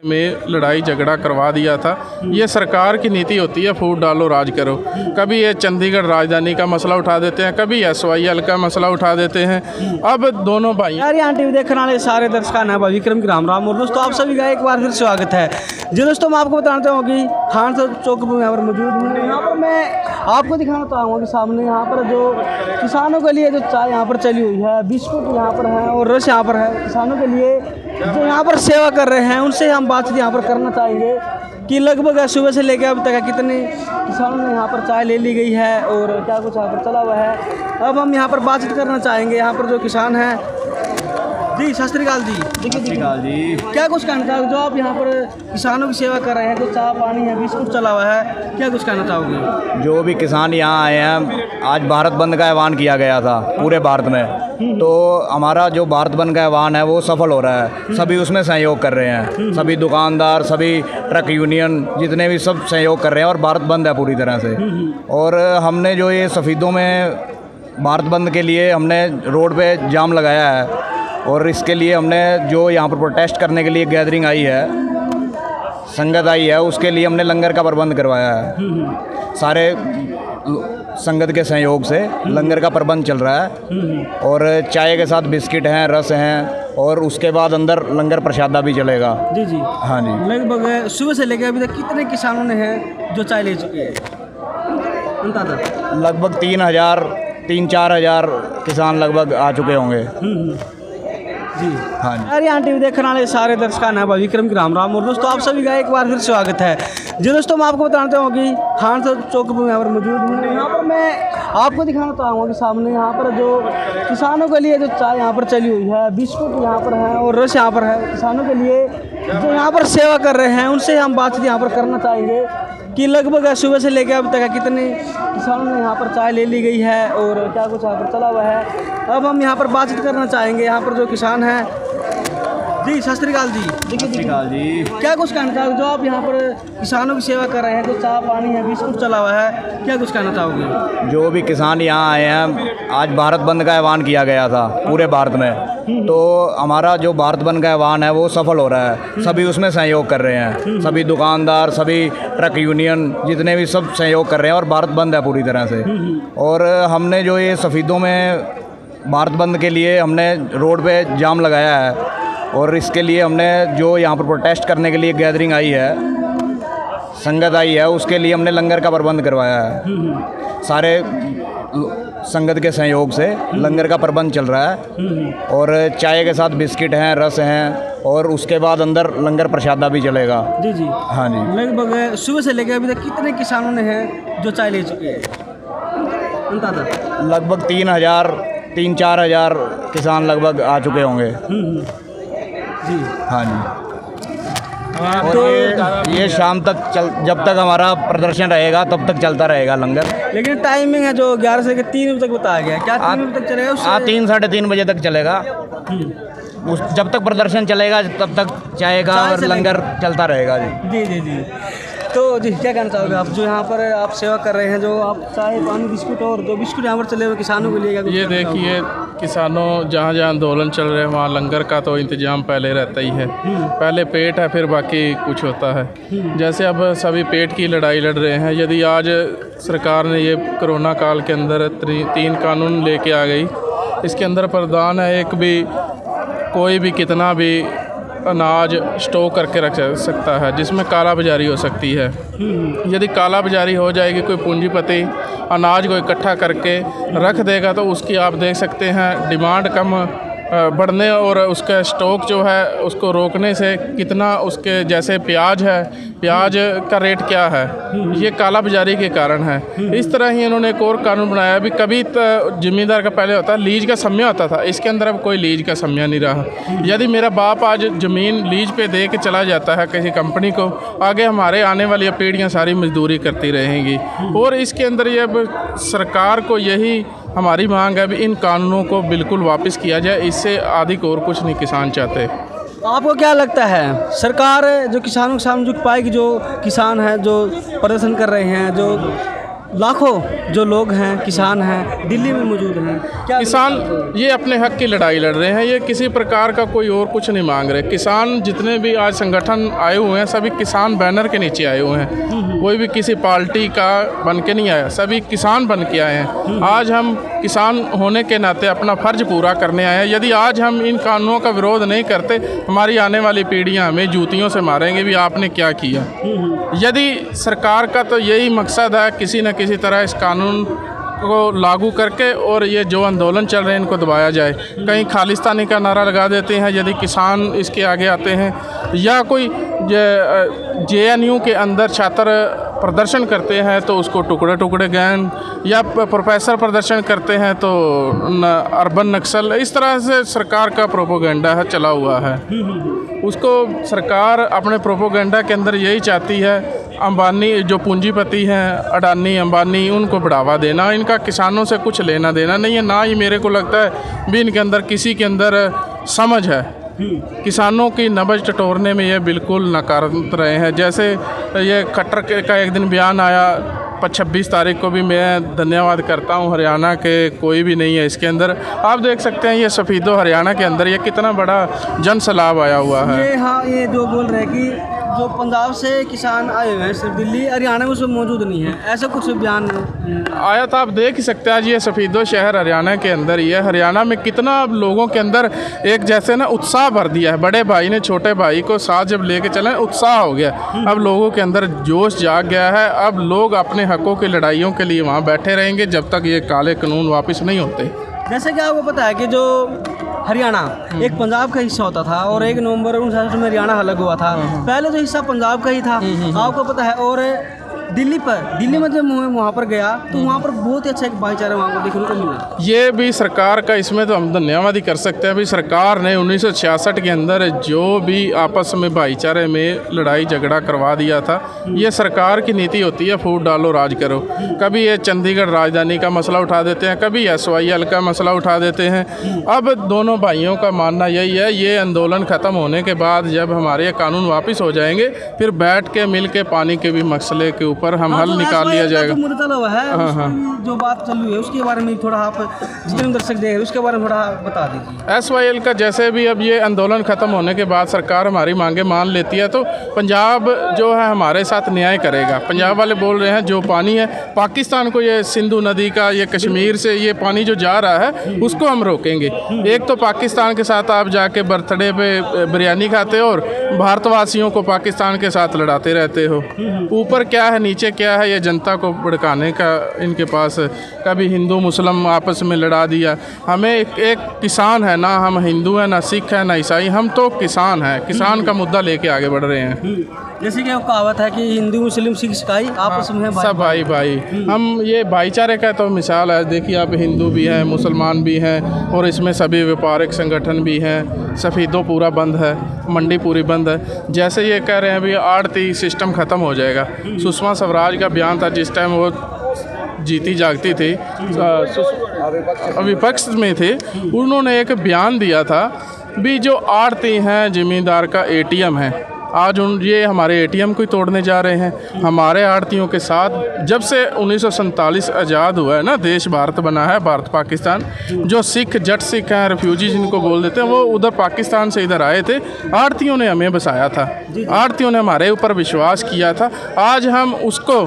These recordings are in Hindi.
में लड़ाई झगड़ा करवा दिया था। ये सरकार की नीति होती है, फूट डालो राज करो। कभी ये चंडीगढ़ राजधानी का मसला उठा देते हैं, कभी SYL का मसला उठा देते हैं। अब दोनों भाई यार यहाँ टीवी देखने वाले सारे दर्शकों ने विक्रम की राम राम। और दोस्तों आप सभी का एक बार फिर स्वागत है। जी दोस्तों, मैं आपको बताना चाहूँगा कि खान चौक पर यहाँ पर मौजूद हूँ। यहाँ पर मैं आपको दिखाना चाहूँगा कि सामने यहाँ पर जो किसानों के लिए जो चाय यहाँ पर चली हुई है, बिस्कुट यहाँ पर है और रस यहाँ पर है। किसानों के लिए जो यहाँ पर सेवा कर रहे हैं उनसे हम बातचीत यहाँ पर करना चाहेंगे कि लगभग सुबह से लेकर अब तक कितने किसानों ने यहाँ पर चाय ले ली गई है और क्या कुछ यहाँ पर चला हुआ है। अब हम यहाँ पर बातचीत करना चाहेंगे यहाँ पर जो किसान हैं। जी सत श्री अकाल जी। देखिए जी, क्या कुछ कहना चाहोगे जो आप यहाँ पर किसानों की सेवा कर रहे हैं, जो चाय पानी है बिस्कुट चला हुआ है, क्या कुछ कहना चाहोगे? जो भी किसान यहाँ आए हैं, आज भारत बंद का ऐलान किया गया था पूरे भारत में, तो हमारा जो भारत बंद का ऐलान है वो सफल हो रहा है। सभी उसमें सहयोग कर रहे हैं, सभी दुकानदार, सभी ट्रक यूनियन जितने भी सब सहयोग कर रहे हैं और भारत बंद है पूरी तरह से। और हमने जो ये सफ़ीदों में भारत बंद के लिए हमने रोड पे जाम लगाया है और इसके लिए हमने जो यहाँ पर प्रोटेस्ट करने के लिए गैदरिंग आई है, संगत आई है, उसके लिए हमने लंगर का प्रबंध करवाया है। सारे संगत के सहयोग से लंगर का प्रबंध चल रहा है और चाय के साथ बिस्किट हैं, रस हैं और उसके बाद अंदर लंगर प्रसादा भी चलेगा। जी जी हाँ जी। लगभग सुबह से लेकर अभी तक कितने किसानों ने हैं जो चाय ले चुके हैं? लगभग 3-4 हज़ार किसान लगभग आ चुके होंगे। जी हाँ जी। यार यहाँ टीवी देखने वाले सारे दर्शकों ने विक्रम की राम राम। और दोस्तों आप सभी का एक बार फिर स्वागत है। जी दोस्तों, मैं आपको बताना चाहूँगा कि खान चौक पर यहाँ पर मौजूद हूँ। यहाँ पर मैं आपको दिखाना चाहूँगा कि सामने यहाँ पर जो किसानों के लिए जो चाय यहाँ पर चली हुई है, बिस्कुट यहाँ पर है और रस यहाँ पर है। किसानों के लिए जो यहाँ पर सेवा कर रहे हैं उनसे हम बातचीत यहाँ पर करना चाहेंगे कि लगभग सुबह से लेकर अब तक कितने किसानों ने यहाँ पर चाय ले ली गई है और क्या कुछ यहाँ पर चला हुआ है। अब हम यहाँ पर बातचीत करना चाहेंगे यहाँ पर जो किसान हैं। जी सत श्री अकाल जी। देखिए जी, क्या कुछ कहना चाहोगे जो आप यहाँ पर किसानों की सेवा कर रहे हैं, जो चाय पानी है बिस्कुट चला हुआ है, क्या कुछ कहना चाहोगे? जो भी किसान यहाँ आए हैं, आज भारत बंद का ऐलान किया गया था पूरे भारत में, तो हमारा जो भारत बंद का ऐलान है वो सफल हो रहा है। सभी उसमें सहयोग कर रहे हैं, सभी दुकानदार, सभी ट्रक यूनियन जितने भी सब सहयोग कर रहे हैं और भारत बंद है पूरी तरह से। और हमने जो ये सफ़ीदों में भारत बंद के लिए हमने रोड पे जाम लगाया है और इसके लिए हमने जो यहाँ पर प्रोटेस्ट करने के लिए गैदरिंग आई है, संगत आई है, उसके लिए हमने लंगर का प्रबंध करवाया है। सारे संगत के सहयोग से लंगर का प्रबंध चल रहा है और चाय के साथ बिस्किट हैं, रस हैं और उसके बाद अंदर लंगर प्रसादा भी चलेगा। जी जी हाँ जी। लगभग सुबह से लेकर अभी तक कितने किसानों ने हैं जो चाय ले चुके हैं? लगभग 3-4 हज़ार किसान लगभग आ चुके होंगे। जी हाँ जी। और ये शाम तक जब तक हमारा प्रदर्शन रहेगा तब तक चलता रहेगा लंगर। लेकिन टाइमिंग है जो 11 से 3 बजे तक बताया गया है, क्या 3 बजे तक चलेगा? हाँ, 3-3:30 बजे तक चलेगा। जब तक प्रदर्शन चलेगा तब तक चाय का और लंगर चलता रहेगा। जी जी जी जी। तो जी क्या कहना चाहोगे आप जो यहाँ पर आप सेवा कर रहे हैं, जो आप चाय पानी बिस्कुट और जो बिस्कुट यहाँ पर चले हुए किसानों के लिए, क्या ये देखिए, किसानों जहाँ जहाँ आंदोलन चल रहे हैं वहाँ लंगर का तो इंतजाम पहले रहता ही है। पहले पेट है, फिर बाकी कुछ होता है। जैसे अब सभी पेट की लड़ाई लड़ रहे हैं। यदि आज सरकार ने ये कोरोना काल के अंदर 3 कानून लेके आ गई, इसके अंदर प्रावधान है एक भी कोई भी कितना भी अनाज स्टोर करके रख सकता है, जिसमें काला बाजारी हो सकती है। यदि काला बाजारी हो जाएगी, कोई पूंजीपति अनाज को इकट्ठा करके रख देगा तो उसकी आप देख सकते हैं डिमांड कम बढ़ने और उसका स्टॉक जो है उसको रोकने से कितना, उसके जैसे प्याज है, प्याज का रेट क्या है, ये काला बाजारी के कारण है। इस तरह ही इन्होंने एक और कानून बनाया। अभी कभी ज़मींदार का पहले होता लीज का समय होता था, इसके अंदर अब कोई लीज का समय नहीं रहा। यदि मेरा बाप आज ज़मीन लीज पे दे के चला जाता है किसी कंपनी को, आगे हमारे आने वाली पीढ़ियाँ सारी मजदूरी करती रहेंगी। और इसके अंदर ये अब सरकार को यही हमारी मांग है भी इन कानूनों को बिल्कुल वापस किया जाए। इससे अधिक और कुछ नहीं किसान चाहते। आपको क्या लगता है सरकार जो किसानों के सामने झुक पाएगी? जो किसान हैं जो प्रदर्शन कर रहे हैं, जो लाखों जो लोग हैं, किसान हैं, दिल्ली में मौजूद हैं, क्या किसान ये अपने हक की लड़ाई लड़ रहे हैं, ये किसी प्रकार का कोई और कुछ नहीं मांग रहे। किसान जितने भी आज संगठन आए हुए हैं सभी किसान बैनर के नीचे आए हुए हैं, कोई भी किसी पार्टी का बन के नहीं आया, सभी किसान बन के आए हैं। आज हम किसान होने के नाते अपना फ़र्ज पूरा करने आए हैं। यदि आज हम इन कानूनों का विरोध नहीं करते, हमारी आने वाली पीढ़ियां हमें जूतियों से मारेंगे भी आपने क्या किया। यदि सरकार का तो यही मकसद है किसी न किसी तरह इस कानून को लागू करके और ये जो आंदोलन चल रहे हैं इनको दबाया जाए। कहीं खालिस्तानी का नारा लगा देते हैं यदि किसान इसके आगे आते हैं, या कोई JNU के अंदर छात्र प्रदर्शन करते हैं तो उसको टुकड़े टुकड़े गैंग, या प्रोफेसर प्रदर्शन करते हैं तो अर्बन नक्सल, इस तरह से सरकार का प्रोपोगंडा है चला हुआ है। उसको सरकार अपने प्रोपोगंडा के अंदर यही चाहती है अंबानी जो पूंजीपति हैं, अडानी अंबानी, उनको बढ़ावा देना। इनका किसानों से कुछ लेना देना नहीं है, ना ही मेरे को लगता है भी इनके अंदर किसी के अंदर समझ है। किसानों की नब्ज टटोरने में ये बिल्कुल नकारात्मक रहे हैं। जैसे ये खट्टर का एक दिन बयान आया 26 तारीख को भी, मैं धन्यवाद करता हूँ हरियाणा के कोई भी नहीं है इसके अंदर। आप देख सकते हैं ये सफ़ीदो हरियाणा के अंदर ये कितना बड़ा जन सैलाब आया हुआ है। ये हाँ, ये जो बोल रहे हैं कि जो पंजाब से किसान आए हुए हैं सिर्फ दिल्ली हरियाणा में उसमें मौजूद नहीं है, ऐसा कुछ बयान आया था। आप देख ही सकते हैं आज ये सफ़ीदो शहर हरियाणा के अंदर ही है। हरियाणा में कितना लोगों के अंदर एक जैसे ना उत्साह भर दिया है। बड़े भाई ने छोटे भाई को साथ जब लेके चले उत्साह हो गया, अब लोगों के अंदर जोश जाग गया है। अब लोग अपने हकों की लड़ाइयों के लिए वहाँ बैठे रहेंगे जब तक ये काले कानून वापस नहीं होते। जैसे कि आपको पता है कि जो हरियाणा एक पंजाब का हिस्सा होता था और 1 नवंबर 1960 में हरियाणा अलग हुआ था। पहले तो हिस्सा पंजाब का ही था, आपको पता है। और दिल्ली में जब मैं वहाँ पर गया तो वहाँ पर बहुत ही अच्छा एक भाईचारा वहाँ को देखने को मिला। ये भी सरकार का, इसमें तो हम धन्यवाद ही कर सकते हैं। अभी सरकार ने 1966 के अंदर जो भी आपस में भाईचारे में लड़ाई झगड़ा करवा दिया था, ये सरकार की नीति होती है फूट डालो राज करो। कभी ये चंडीगढ़ राजधानी का मसला उठा देते हैं, कभी SYL का मसला उठा देते हैं। अब दोनों भाइयों का मानना यही है, ये आंदोलन ख़त्म होने के बाद जब हमारे कानून वापस हो जाएंगे फिर बैठ के मिल के पानी के भी मसले के पर हम हल निकाल लिया जाएगा। जो बात चल रही है उसके बारे में थोड़ा आप जितने दर्शक देख रहे हैं उसके बारे में थोड़ा बता दीजिए। SYL का जैसे भी अब ये आंदोलन ख़त्म होने के बाद सरकार हमारी मांगे मान लेती है तो पंजाब जो है हमारे साथ न्याय करेगा। पंजाब वाले बोल रहे हैं जो पानी है पाकिस्तान को, ये सिंधु नदी का, ये कश्मीर से ये पानी जो जा रहा है उसको हम रोकेंगे। एक तो पाकिस्तान के साथ आप जाके बर्थडे पे बिरयानी खाते हो और भारतवासियों को पाकिस्तान के साथ लड़ाते रहते हो। ऊपर क्या है नीचे क्या है, ये जनता को भड़काने का इनके पास। कभी हिंदू मुस्लिम आपस में लड़ा दिया। हमें एक किसान है, ना हम हिंदू हैं, ना सिख हैं, ना ईसाई, हम तो किसान हैं। किसान का मुद्दा लेके आगे बढ़ रहे हैं। जैसे कि कहावत है कि हिंदू मुस्लिम सिख ईसाई आपस में सब भाई भाई। हम ये भाईचारे का तो मिसाल है। देखिए आप हिंदू भी हैं, मुसलमान भी हैं और इसमें सभी व्यापारिक संगठन भी हैं। सफ़ीदो पूरा बंद है, मंडी पूरी बंद है। जैसे ये कह रहे हैं अभी आड़ती सिस्टम ख़त्म हो जाएगा। सुषमा स्वराज का बयान था जिस टाइम वो जीती जागती थी, विपक्ष में थे, उन्होंने एक बयान दिया था भी जो आड़ती हैं ज़मींदार का ATM है, आज ये हमारे ATM को ही तोड़ने जा रहे हैं। हमारे आड़तियों के साथ जब से 1947 आज़ाद हुआ है ना, देश भारत बना है, भारत पाकिस्तान, जो सिख जट सिख हैं, रेफ्यूजी जिनको बोल देते हैं, वो उधर पाकिस्तान से इधर आए थे। आड़तियों ने हमें बसाया था, आड़तियों ने हमारे ऊपर विश्वास किया था। आज हम उसको,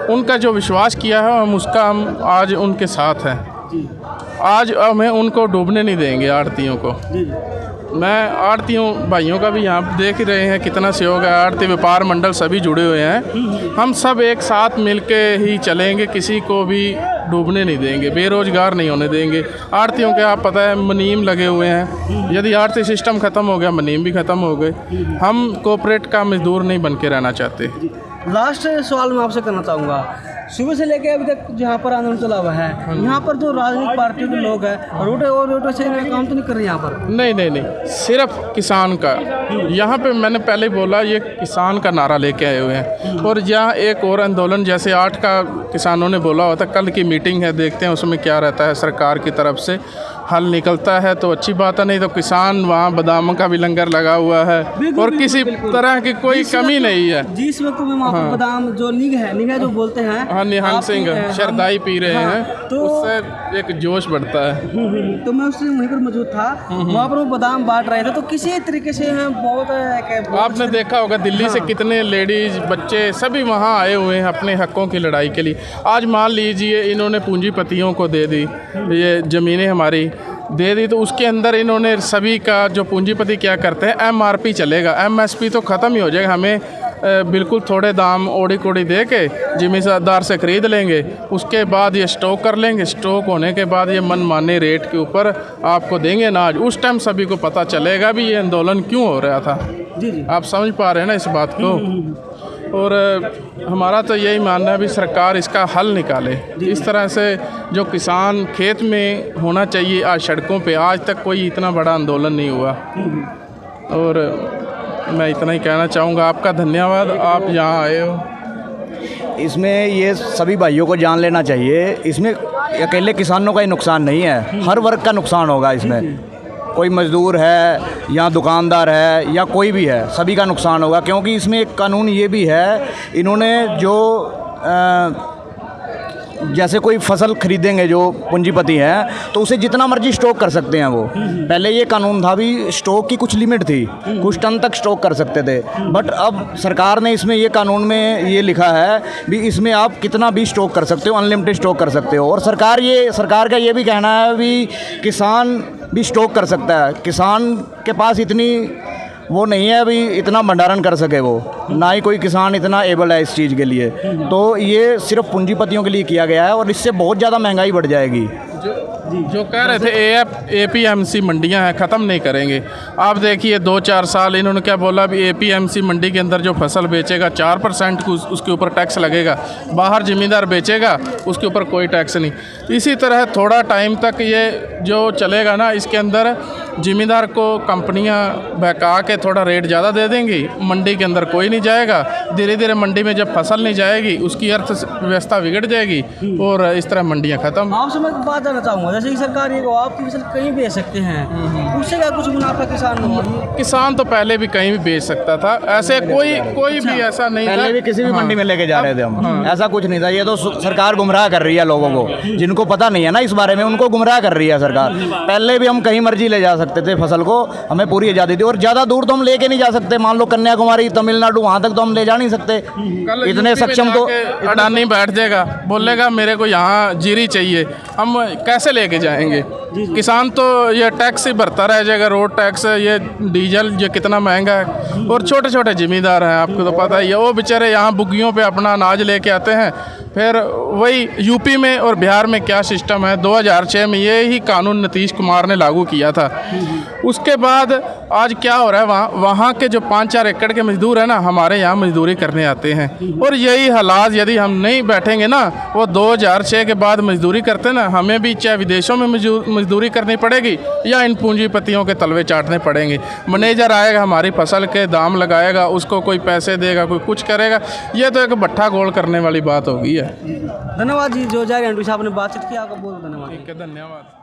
उनका जो विश्वास किया है हम आज उनके साथ हैं। आज हमें उनको डूबने नहीं देंगे आड़तियों को। मैं आड़तियों भाइयों का भी यहाँ देख ही रहे हैं कितना सहयोग है। आड़ती व्यापार मंडल सभी जुड़े हुए हैं। हम सब एक साथ मिलके ही चलेंगे, किसी को भी डूबने नहीं देंगे, बेरोजगार नहीं होने देंगे। आड़तियों के आप पता है मुनीम लगे हुए हैं। यदि आड़ती सिस्टम ख़त्म हो गया मुनीम भी ख़त्म हो गए। हम कॉर्पोरेट का मजदूर नहीं बन के रहना चाहते। लास्ट सवाल मैं आपसे करना चाहूँगा, सुबह से लेकर अभी तक जहाँ पर आंदोलन चला हुआ है, यहाँ पर जो राजनीतिक पार्टियों के लोग हैं रोटे से काम तो नहीं कर रहे यहाँ पर? नहीं, सिर्फ किसान का। यहाँ पे मैंने पहले बोला ये किसान का नारा लेके आए हुए हैं। और यहाँ एक और आंदोलन जैसे 8 का किसानों ने बोला हुआ था, कल की मीटिंग है, देखते हैं उसमें क्या रहता है सरकार की तरफ से। हल निकलता है तो अच्छी बात है, नहीं तो किसान वहाँ बादाम का भी लंगर लगा हुआ है बिल्कुल, और किसी बिल्कुल। तरह की कोई जिस कमी वक्त- नहीं है। जिस वक्त में वहाँ पर बादाम जो निगाह जो बोलते हैं, हाँ, निहंग आप, सिंह शरदाई पी रहे हाँ, हैं तो उससे एक जोश बढ़ता है। तो मैं उससे वहीं पर मौजूद था, वहाँ पर वो बादाम बांट रहे थे, तो किसी तरीके से बहुत आपने देखा होगा दिल्ली से कितने लेडीज बच्चे सभी वहाँ आए हुए हैं अपने हकों की लड़ाई के लिए। आज मान लीजिए इन्होंने पूंजीपतियों को दे दी, ये ज़मीनें हमारी दे दी, तो उसके अंदर इन्होंने सभी का जो पूंजीपति क्या करते हैं, MRP चलेगा, MSP तो ख़त्म ही हो जाएगा। हमें बिल्कुल थोड़े दाम ओड़ी कोड़ी दे के ज़मींदार से ख़रीद लेंगे, उसके बाद ये स्टॉक कर लेंगे, स्टॉक होने के बाद ये मनमाने रेट के ऊपर आपको देंगे अनाज। उस टाइम सभी को पता चलेगा भी ये आंदोलन क्यों हो रहा था। जी जी आप समझ पा रहे हैं ना इस बात को। और हमारा तो यही मानना है भी सरकार इसका हल निकाले। इस तरह से जो किसान खेत में होना चाहिए, आज सड़कों पे आज तक कोई इतना बड़ा आंदोलन नहीं हुआ। और मैं इतना ही कहना चाहूँगा। आपका धन्यवाद, आप यहाँ आए हो। इसमें ये सभी भाइयों को जान लेना चाहिए, इसमें अकेले किसानों का ही नुकसान नहीं है, हर वर्ग का नुकसान होगा इसमें। कोई मज़दूर है या दुकानदार है या कोई भी है, सभी का नुकसान होगा। क्योंकि इसमें एक कानून ये भी है, इन्होंने जो जैसे कोई फसल खरीदेंगे जो पूंजीपति हैं तो उसे जितना मर्जी स्टॉक कर सकते हैं वो। पहले ये कानून था भी स्टॉक की कुछ लिमिट थी, कुछ टन तक स्टॉक कर सकते थे। बट अब सरकार ने इसमें ये कानून में ये लिखा है भी इसमें आप कितना भी स्टॉक कर सकते हो, अनलिमिटेड स्टॉक कर सकते हो। और सरकार का ये भी कहना है भी किसान भी स्टॉक कर सकता है। किसान के पास इतनी वो नहीं है अभी इतना भंडारण कर सके, वो ना ही कोई किसान इतना एबल है इस चीज़ के लिए। तो ये सिर्फ पूंजीपतियों के लिए किया गया है और इससे बहुत ज़्यादा महंगाई बढ़ जाएगी। जो कह रहे थे APMC मंडियां हैं, ख़त्म नहीं करेंगे। आप देखिए 2-4 साल इन्होंने क्या बोला भी APMC मंडी के अंदर जो फसल बेचेगा 4% उसके ऊपर टैक्स लगेगा, बाहर ज़मींदार बेचेगा उसके ऊपर कोई टैक्स नहीं। इसी तरह थोड़ा टाइम तक ये जो चलेगा ना, इसके अंदर ज़मींदार को कंपनियां बहका के थोड़ा रेट ज़्यादा दे देंगी, मंडी के अंदर कोई नहीं जाएगा। धीरे धीरे मंडी में जब फसल नहीं जाएगी उसकी अर्थव्यवस्था बिगड़ जाएगी और इस तरह मंडियाँ ख़त्म। आपसे मैं एक बात जानना चाहूँगा, जैसे कि सरकार ये कहो आपकी फसल कहीं बेच सकते हैं, उससे क्या कुछ मुनाफा किसान तो पहले भी कहीं भी बेच सकता था, ऐसे कोई भी ऐसा नहीं था। पहले भी किसी भी मंडी में लेके जा रहे थे हम, ऐसा कुछ नहीं था। ये तो सरकार गुमराह कर रही है लोगों को, जिनको पता नहीं है ना इस बारे में उनको गुमराह कर रही है सरकार। पहले भी हम कहीं मर्जी ले जा सकते थे फसल को, हमें पूरी आज़ादी थी। और ज़्यादा दूर तो हम लेके नहीं जा सकते, मान लो कन्याकुमारी तमिलनाडु वहाँ तक तो हम ले जा नहीं सकते। इतने सक्षम तो अडानी बैठ जाएगा, बोलेगा मेरे को यहाँ जीरी चाहिए, हम कैसे लेके जाएंगे। किसान तो ये टैक्स ही भरता रह जाएगा, रोड टैक्स, ये डीजल ये कितना महंगा है। और छोटे छोटे ज़मींदार हैं, आपको तो पता ही है, वो बेचारे यहाँ बुग्गियों पे अपना अनाज लेके आते हैं। फिर वही यूपी में और बिहार में क्या सिस्टम है, 2006 में ये ही कानून नीतीश कुमार ने लागू किया था। उसके बाद आज क्या हो रहा है, वहाँ के जो 5-4 एकड़ के मजदूर हैं ना, हमारे यहाँ मजदूरी करने आते हैं। और यही हालात यदि हम नहीं बैठेंगे ना, वो 2006 के बाद मजदूरी करते ना, हमें भी चाहे विदेशों में मजदूरी करनी पड़ेगी या इन पूंजीपतियों के तलवे चाटने पड़ेंगे। मैनेजर आएगा, हमारी फसल के दाम लगाएगा, उसको कोई पैसे देगा, कोई कुछ करेगा। ये तो एक भट्ठा गोल करने वाली बात हो गई है। धन्यवाद जी, जो जा रहे हैं आपने बातचीत की, आपका बहुत धन्यवाद। ठीक है, धन्यवाद।